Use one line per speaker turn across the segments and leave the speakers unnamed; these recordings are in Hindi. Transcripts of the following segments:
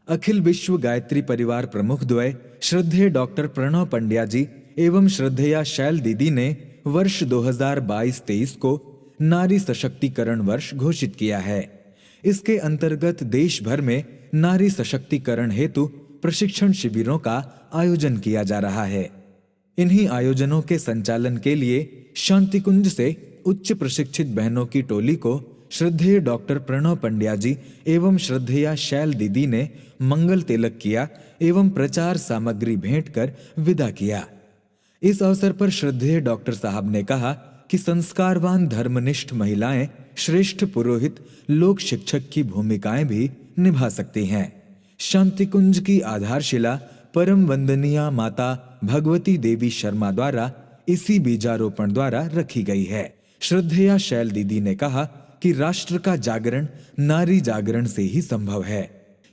अखिल विश्व गायत्री परिवार प्रमुख द्वय श्रद्धेय डॉक्टर प्रणव पंड्या जी एवं श्रद्धेया शैल दीदी ने वर्ष 2022-23 को नारी सशक्तिकरण वर्ष घोषित किया है। इसके अंतर्गत देश भर में नारी सशक्तिकरण हेतु प्रशिक्षण शिविरों का आयोजन किया जा रहा है। इन्हीं आयोजनों के संचालन के लिए शांति कुंज से उच्च प्रशिक्षित बहनों की टोली को श्रद्धेय डॉक्टर प्रणव पंड्या जी एवं श्रद्धेया शैल दीदी ने मंगल तिलक किया एवं प्रचार सामग्री भेंट कर विदा किया। इस अवसर पर श्रद्धेय डॉक्टर साहब ने कहा कि संस्कारवान धर्मनिष्ठ महिलाएं श्रेष्ठ पुरोहित लोक शिक्षक की भूमिकाएं भी निभा सकती हैं। शांति कुंज की आधारशिला परम वंदनीय माता भगवती देवी शर्मा द्वारा इसी बीजारोपण द्वारा रखी गई है। श्रद्धेया शैल दीदी ने कहा कि राष्ट्र का जागरण नारी जागरण से ही संभव है।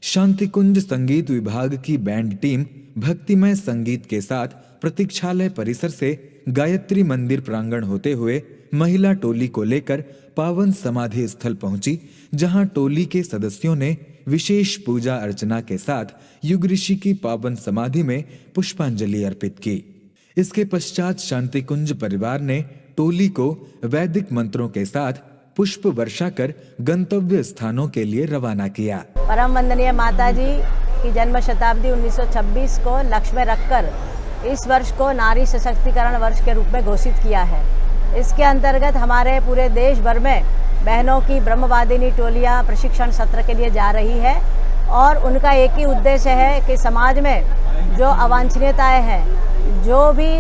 शांति कुंज संगीत विभाग की बैंड टीम भक्तिमय संगीत के साथ प्रतीक्षालय परिसर से गायत्री मंदिर प्रांगण होते हुए महिला टोली को लेकर पावन समाधि स्थल पहुंची, जहां टोली के सदस्यों ने विशेष पूजा अर्चना के साथ युग ऋषि की पावन समाधि में पुष्पांजलि अर्पित की। इसके पश्चात शांति कुंज परिवार ने टोली को वैदिक मंत्रों के साथ पुष्प वर्षा कर गंतव्य स्थानों के लिए रवाना किया।
परम वंदनीय माता जी की जन्म शताब्दी 1926 को लक्ष्य में रखकर इस वर्ष को नारी सशक्तिकरण वर्ष के रूप में घोषित किया है। इसके अंतर्गत हमारे पूरे देश भर में बहनों की ब्रह्मवादिनी टोलियां प्रशिक्षण सत्र के लिए जा रही है और उनका एक ही उद्देश्य है कि समाज में जो अवांछनीयताएं हैं, जो भी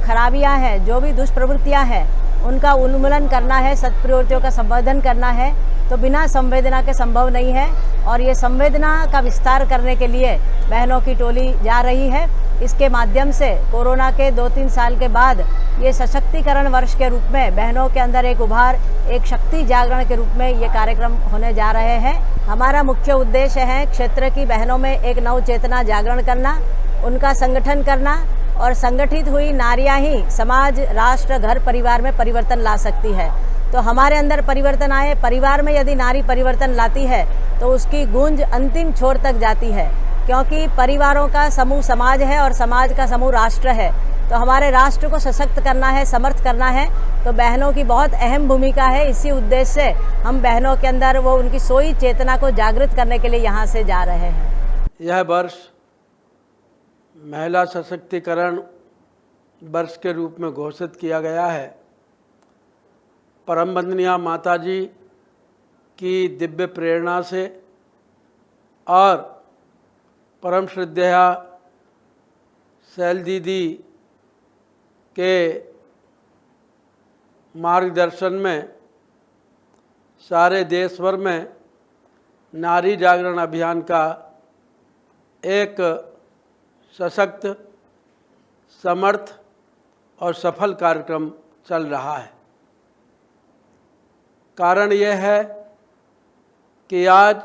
खराबियां हैं, जो भी दुष्प्रवृत्तियां हैं, उनका उन्मूलन करना है, सत्प्रवृत्तियों का संवर्धन करना है। तो बिना संवेदना के संभव नहीं है और ये संवेदना का विस्तार करने के लिए बहनों की टोली जा रही है। इसके माध्यम से कोरोना के 2-3 साल के बाद ये सशक्तिकरण वर्ष के रूप में बहनों के अंदर एक उभार, एक शक्ति जागरण के रूप में ये कार्यक्रम होने जा रहे हैं। हमारा मुख्य उद्देश्य है क्षेत्र की बहनों में एक नव चेतना जागरण करना, उनका संगठन करना और संगठित हुई नारियां ही समाज, राष्ट्र, घर, परिवार में परिवर्तन ला सकती है। तो हमारे अंदर परिवर्तन आए, परिवार में यदि नारी परिवर्तन लाती है तो उसकी गूंज अंतिम छोर तक जाती है, क्योंकि परिवारों का समूह समाज है और समाज का समूह राष्ट्र है। तो हमारे राष्ट्र को सशक्त करना है, समर्थ करना है, तो बहनों की बहुत अहम भूमिका है। इसी उद्देश्य से हम बहनों के अंदर वो उनकी सोई चेतना को जागृत करने के लिए यहाँ से जा रहे हैं।
यह वर्ष महिला सशक्तिकरण वर्ष के रूप में घोषित किया गया है। परम वंदनीय माता जी की दिव्य प्रेरणा से और परम श्रद्धेया शैल दीदी के मार्गदर्शन में सारे देश भर में नारी जागरण अभियान का एक सशक्त, समर्थ और सफल कार्यक्रम चल रहा है। कारण यह है कि आज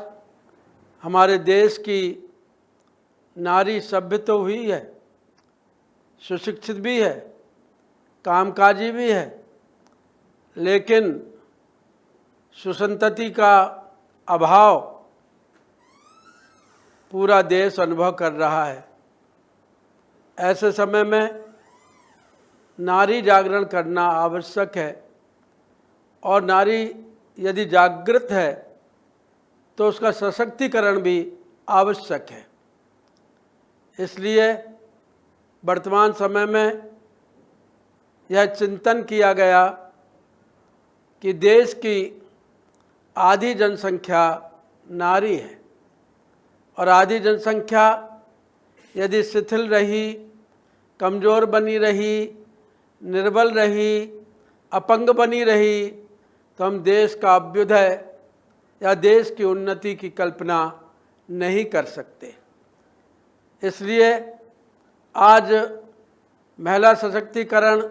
हमारे देश की नारी सभ्य तो हुई है, सुशिक्षित भी है, कामकाजी भी है, लेकिन सुसंतति का अभाव पूरा देश अनुभव कर रहा है। ऐसे समय में नारी जागरण करना आवश्यक है और नारी यदि जागृत है तो उसका सशक्तिकरण भी आवश्यक है। इसलिए वर्तमान समय में यह चिंतन किया गया कि देश की आधी जनसंख्या नारी है और आधी जनसंख्या यदि शिथिल रही, कमज़ोर बनी रही, निर्बल रही, अपंग बनी रही, तो हम देश का अभ्युदय या देश की उन्नति की कल्पना नहीं कर सकते। इसलिए आज महिला सशक्तिकरण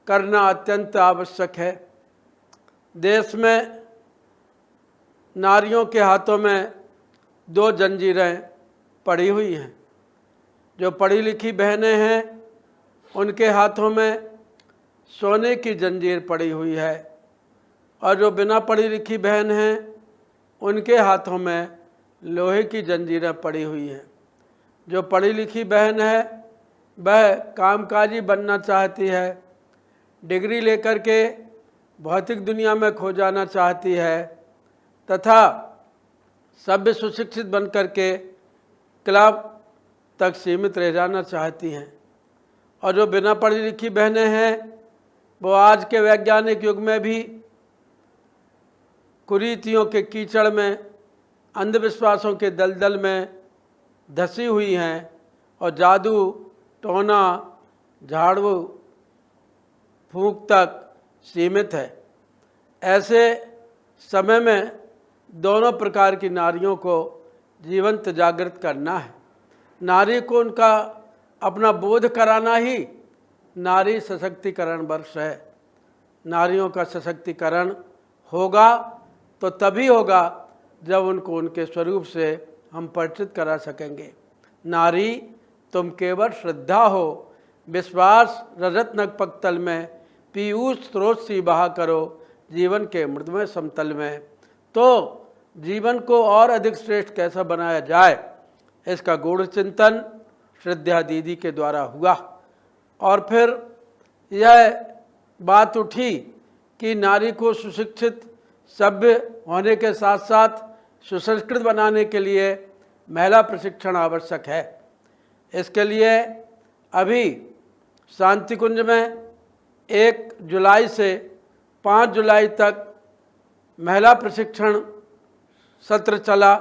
करना अत्यंत आवश्यक है। देश में नारियों के हाथों में 2 जंजीरें पड़ी हुई हैं। जो पढ़ी लिखी बहनें हैं उनके हाथों में सोने की जंजीर पड़ी हुई है और जो बिना पढ़ी लिखी बहन हैं उनके हाथों में लोहे की जंजीरें पड़ी हुई हैं। जो पढ़ी लिखी बहन है वह कामकाजी बनना चाहती है, डिग्री लेकर के भौतिक दुनिया में खो जाना चाहती है तथा सभ्य सुशिक्षित बन कर के क्लब तक सीमित रह जाना चाहती हैं। और जो बिना पढ़ी लिखी बहनें हैं वो आज के वैज्ञानिक युग में भी कुरीतियों के कीचड़ में, अंधविश्वासों के दलदल में धसी हुई हैं और जादू, टोना, झाड़ू फूंक तक सीमित है। ऐसे समय में दोनों प्रकार की नारियों को जीवंत जागृत करना है। नारी को उनका अपना बोध कराना ही नारी सशक्तिकरण वर्ष है। नारियों का सशक्तिकरण होगा तो तभी होगा जब उनको उनके स्वरूप से हम परिचित करा सकेंगे। नारी तुम केवल श्रद्धा हो, विश्वास रजत नग पक्तल में, पीयूष स्रोत सी बहा करो जीवन के मृदमय समतल में। तो जीवन को और अधिक श्रेष्ठ कैसा बनाया जाए, इसका गूढ़ चिंतन श्रद्धा दीदी के द्वारा हुआ। और फिर यह बात उठी कि नारी को सुशिक्षित, सभ्य होने के साथ साथ सुसंस्कृत बनाने के लिए महिला प्रशिक्षण आवश्यक है। इसके लिए अभी शांति कुंज में 1 जुलाई से 5 जुलाई तक महिला प्रशिक्षण सत्र चला,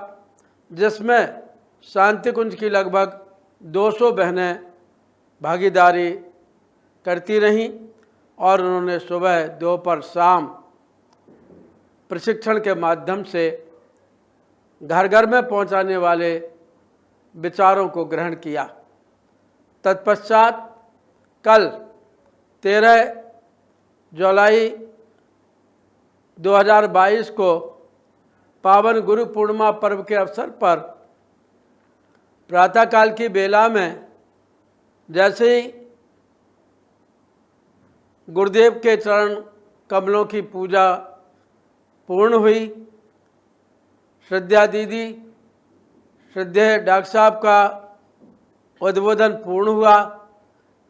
जिसमें शांति कुंज की लगभग 200 बहनें भागीदारी करती रहीं और उन्होंने सुबह, दोपहर, शाम प्रशिक्षण के माध्यम से घर घर में पहुंचाने वाले विचारों को ग्रहण किया। तत्पश्चात कल 13 जुलाई 2022 को पावन गुरु पूर्णिमा पर्व के अवसर पर प्रातःकाल की बेला में जैसे ही गुरुदेव के चरण कमलों की पूजा पूर्ण हुई, श्रद्धा दीदी, श्रद्धेय डॉक्टर साहब का उद्बोधन पूर्ण हुआ,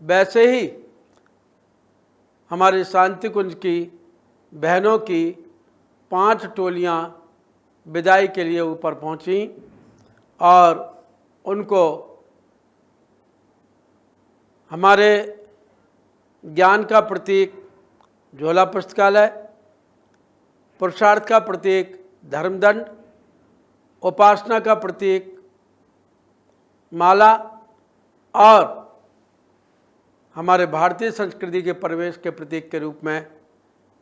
वैसे ही हमारे शांति कुंज की बहनों की 5 टोलियां विदाई के लिए ऊपर पहुंची और उनको हमारे ज्ञान का प्रतीक झोला पुस्तकालय, पुरुषार्थ का प्रतीक धर्मदंड, उपासना का प्रतीक माला और हमारे भारतीय संस्कृति के प्रवेश के प्रतीक के रूप में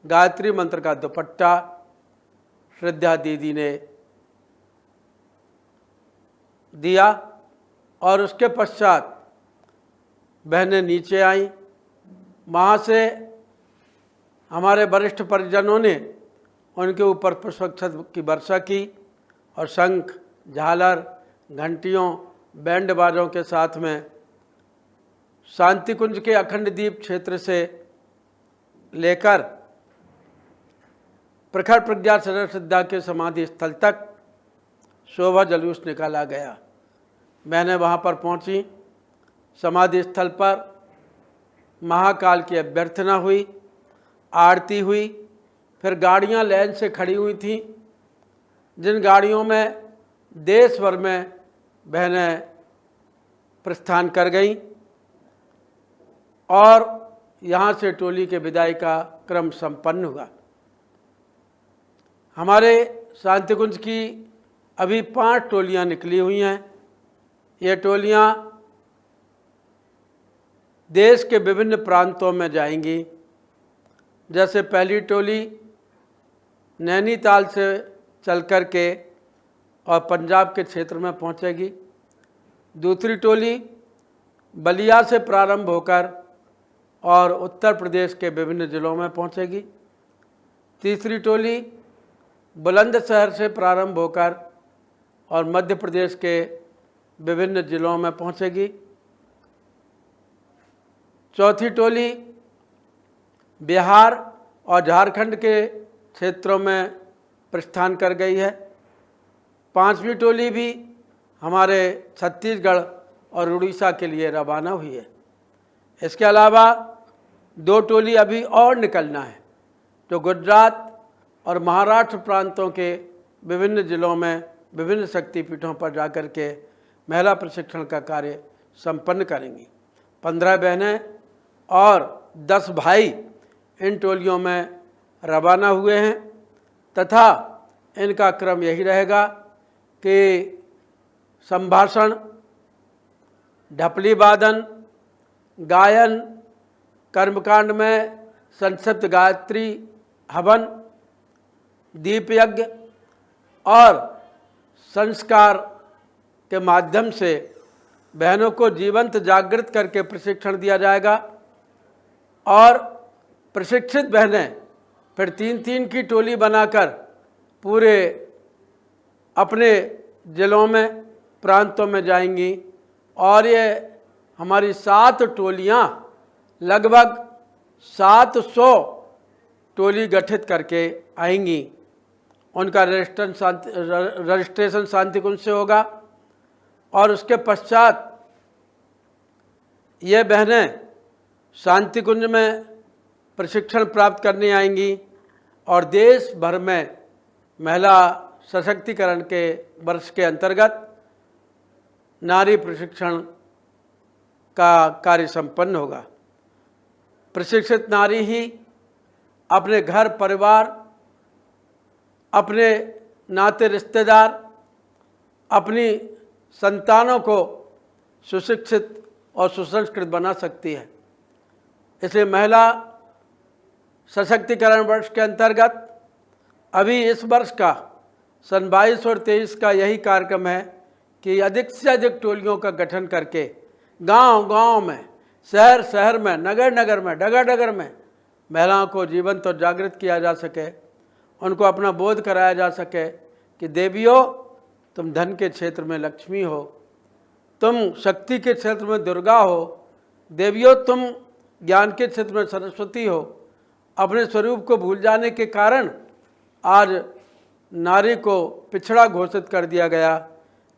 गायत्री मंत्र का दुपट्टा श्रद्धा दीदी ने दिया। और उसके पश्चात बहनें नीचे आईं। वहाँ से हमारे वरिष्ठ परिजनों ने उनके ऊपर पुष्पाक्षत की वर्षा की और शंख, झालर, घंटियों, बैंड बाजों के साथ में शांति कुंज के अखंड दीप क्षेत्र से लेकर प्रखर प्रज्ञा सदर श्रद्धा के समाधि स्थल तक शोभा जुलूस निकाला गया। मैंने वहाँ पर पहुँची। समाधि स्थल पर महाकाल की अभ्यर्थना हुई, आरती हुई, फिर गाड़ियाँ लाइन से खड़ी हुई थीं, जिन गाड़ियों में देश भर में बहनें प्रस्थान कर गईं और यहाँ से टोली के विदाई का क्रम संपन्न हुआ। हमारे शांति कुंज की अभी 5 टोलियाँ निकली हुई हैं। ये टोलियाँ देश के विभिन्न प्रांतों में जाएंगी। जैसे पहली टोली नैनीताल से चल कर के और पंजाब के क्षेत्र में पहुंचेगी। दूसरी टोली बलिया से प्रारंभ होकर और उत्तर प्रदेश के विभिन्न जिलों में पहुंचेगी। तीसरी टोली बुलंदशहर से प्रारंभ होकर और मध्य प्रदेश के विभिन्न जिलों में पहुंचेगी। चौथी टोली बिहार और झारखंड के क्षेत्रों में प्रस्थान कर गई है। 5वीं टोली भी हमारे छत्तीसगढ़ और उड़ीसा के लिए रवाना हुई है। इसके अलावा 2 टोली अभी और निकलना है, जो गुजरात और महाराष्ट्र प्रांतों के विभिन्न जिलों में विभिन्न शक्तिपीठों पर जाकर के महिला प्रशिक्षण का कार्य संपन्न करेंगी। 15 बहनें और 10 भाई इन टोलियों में रवाना हुए हैं तथा इनका क्रम यही रहेगा कि संभाषण, ढपली वादन, गायन, कर्मकांड में संक्षिप्त गायत्री हवन, दीप यज्ञ और संस्कार के माध्यम से बहनों को जीवंत जागृत करके प्रशिक्षण दिया जाएगा। और प्रशिक्षित बहनें फिर 3-3 की टोली बनाकर पूरे अपने जिलों में, प्रांतों में जाएंगी और ये हमारी 7 टोलियाँ लगभग 700 टोली गठित करके आएंगी। उनका रजिस्ट्रेशन शांति कुंज से होगा और उसके पश्चात ये बहनें शांति कुंज में प्रशिक्षण प्राप्त करने आएंगी और देश भर में महिला सशक्तिकरण के वर्ष के अंतर्गत नारी प्रशिक्षण का कार्य संपन्न होगा। प्रशिक्षित नारी ही अपने घर परिवार, अपने नाते रिश्तेदार, अपनी संतानों को सुशिक्षित और सुसंस्कृत बना सकती है। इसलिए महिला सशक्तिकरण वर्ष के अंतर्गत अभी इस वर्ष का सन 22 और 23 का यही कार्यक्रम है कि अधिक से अधिक टोलियों का गठन करके गांव-गांव में, शहर में, नगर में, डगर में महिलाओं को जीवंत और जागृत किया जा सके। उनको अपना बोध कराया जा सके कि देवियों, तुम धन के क्षेत्र में लक्ष्मी हो, तुम शक्ति के क्षेत्र में दुर्गा हो, देवियों तुम ज्ञान के क्षेत्र में सरस्वती हो। अपने स्वरूप को भूल जाने के कारण आज नारी को पिछड़ा घोषित कर दिया गया,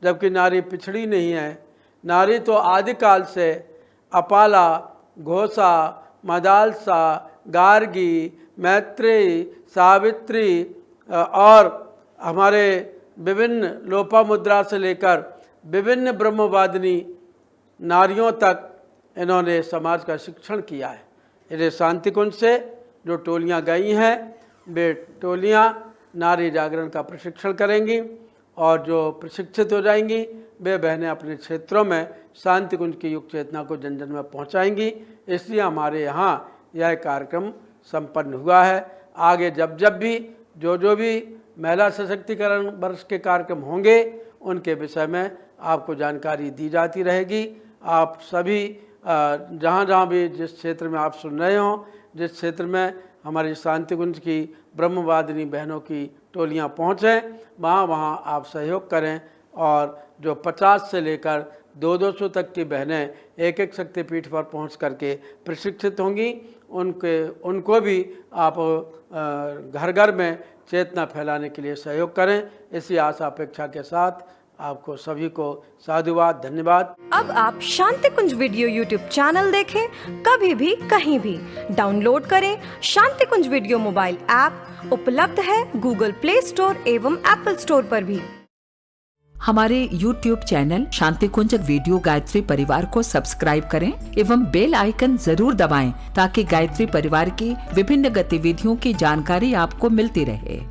जबकि नारी पिछड़ी नहीं है। नारी तो आदिकाल से अपाला, घोषा, मदालसा, गार्गी, मैत्रेयी, सावित्री और हमारे विभिन्न लोपामुद्रा से लेकर विभिन्न ब्रह्मवादिनी नारियों तक इन्होंने समाज का शिक्षण किया है। इसलिए शांति कुंज से जो टोलियां गई हैं वे टोलियां नारी जागरण का प्रशिक्षण करेंगी और जो प्रशिक्षित हो जाएंगी वे बहनें अपने क्षेत्रों में शांति कुंज की युग चेतना को जन जन में पहुंचाएंगी। इसलिए हमारे यहाँ यह कार्यक्रम संपन्न हुआ है। आगे जब भी जो भी महिला सशक्तिकरण वर्ष के कार्यक्रम होंगे उनके विषय में आपको जानकारी दी जाती रहेगी। आप सभी जहाँ भी जिस क्षेत्र में आप सुन रहे हों, जिस क्षेत्र में हमारी शांति कुंज की ब्रह्मवादिनी बहनों की टोलियाँ पहुँचें, वहाँ आप सहयोग करें और जो 50 से लेकर 200 तक की बहनें एक शक्तिपीठ पर पहुँच करके प्रशिक्षित होंगी, उनको भी आप घर में चेतना फैलाने के लिए सहयोग करें। इसी आशा अपेक्षा के साथ आपको सभी को साधुवाद, धन्यवाद।
अब आप शांति कुंज वीडियो यूट्यूब चैनल देखें कभी भी कहीं भी। डाउनलोड करें शांति कुंज वीडियो मोबाइल ऐप, उपलब्ध है गूगल प्ले स्टोर एवं एप्पल स्टोर पर भी।
हमारे YouTube चैनल शांति कुंज वीडियो गायत्री परिवार को सब्सक्राइब करें एवं बेल आइकन जरूर दबाएं ताकि गायत्री परिवार की विभिन्न गतिविधियों की जानकारी आपको मिलती रहे।